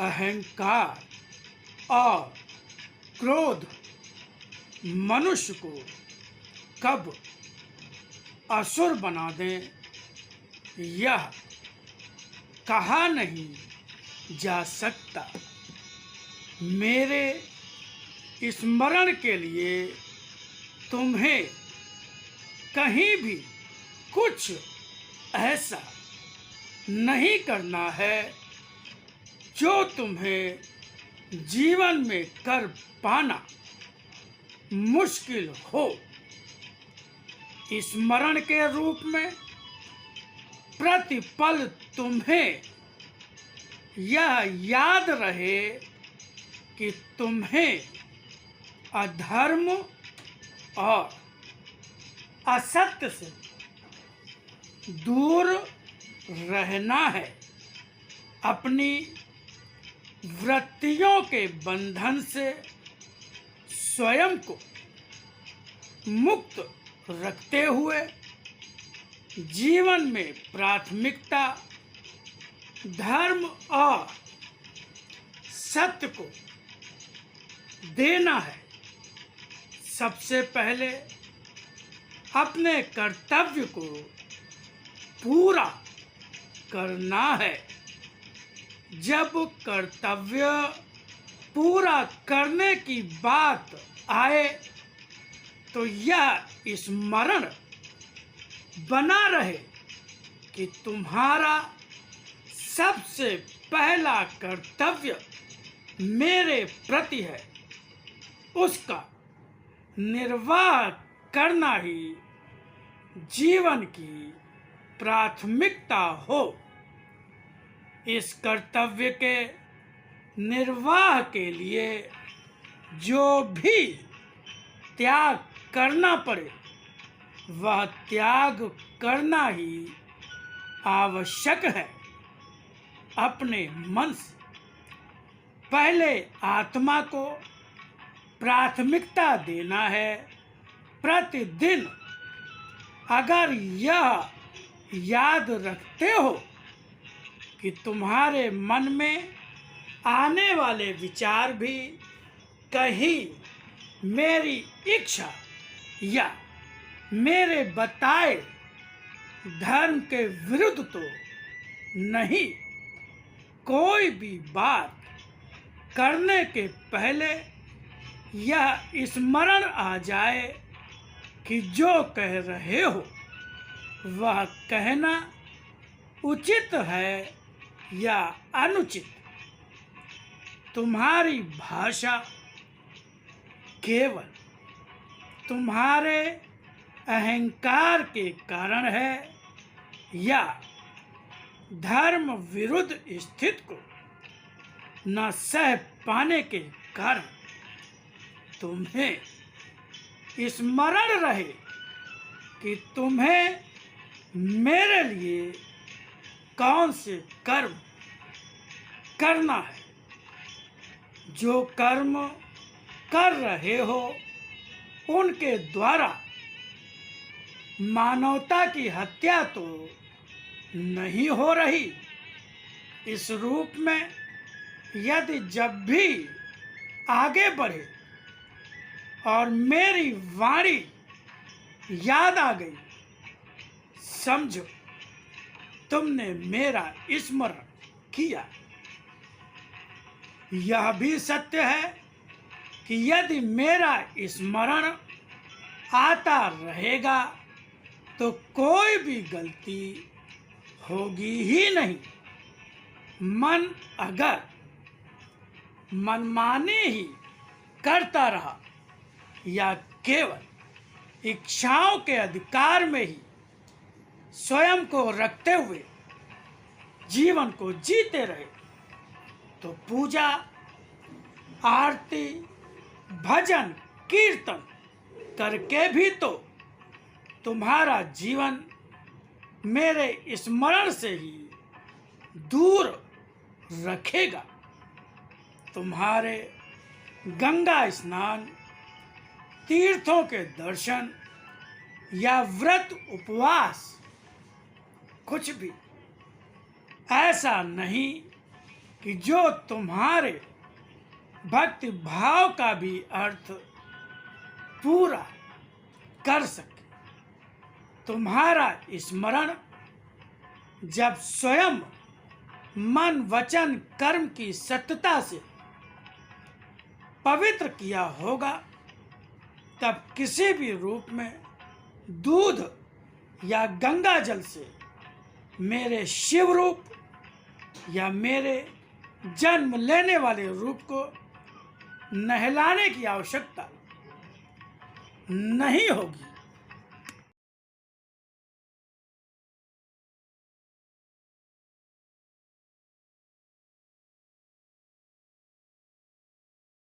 अहंकार और क्रोध मनुष्य को कब असुर बना दें, यह कहा नहीं जा सकता। मेरे स्मरण के लिए तुम्हें कहीं भी कुछ ऐसा नहीं करना है जो तुम्हें जीवन में कर पाना मुश्किल हो। स्मरण के रूप में प्रतिपल तुम्हें यह याद रहे कि तुम्हें अधर्म और असत्य से दूर रहना है। अपनी वृत्तियों के बंधन से स्वयं को मुक्त रखते हुए जीवन में प्राथमिकता धर्म और सत्य को देना है। सबसे पहले अपने कर्तव्य को पूरा करना है। जब कर्तव्य पूरा करने की बात आए तो यह स्मरण बना रहे कि तुम्हारा सबसे पहला कर्तव्य मेरे प्रति है। उसका निर्वाह करना ही जीवन की प्राथमिकता हो। इस कर्तव्य के निर्वाह के लिए जो भी त्याग करना पड़े वह त्याग करना ही आवश्यक है। अपने मन से पहले आत्मा को प्राथमिकता देना है। प्रतिदिन अगर यह याद रखते हो कि तुम्हारे मन में आने वाले विचार भी कहीं मेरी इच्छा या मेरे बताए धर्म के विरुद्ध तो नहीं, कोई भी बात करने के पहले यह स्मरण आ जाए कि जो कह रहे हो वह कहना उचित है या अनुचित। तुम्हारी भाषा केवल तुम्हारे अहंकार के कारण है या धर्म विरुद्ध स्थिति को न सह पाने के कारण। तुम्हें स्मरण रहे कि तुम्हें मेरे लिए कौन से कर्म करना है। जो कर्म कर रहे हो उनके द्वारा मानवता की हत्या तो नहीं हो रही। इस रूप में यदि जब भी आगे बढ़े और मेरी वाणी याद आ गई, समझो तुमने मेरा स्मरण किया। यह भी सत्य है कि यदि मेरा स्मरण आता रहेगा तो कोई भी गलती होगी ही नहीं। मन अगर मनमानी ही करता रहा या केवल इच्छाओं के अधिकार में ही स्वयं को रखते हुए जीवन को जीते रहे तो पूजा आरती भजन कीर्तन करके भी तो तुम्हारा जीवन मेरे स्मरण से ही दूर रखेगा। तुम्हारे गंगा स्नान तीर्थों के दर्शन या व्रत उपवास कुछ भी ऐसा नहीं कि जो तुम्हारे भक्ति भाव का भी अर्थ पूरा कर सके। तुम्हारा स्मरण जब स्वयं मन वचन कर्म की सत्यता से पवित्र किया होगा, तब किसी भी रूप में दूध या गंगा जल से मेरे शिव रूप या मेरे जन्म लेने वाले रूप को नहलाने की आवश्यकता नहीं होगी।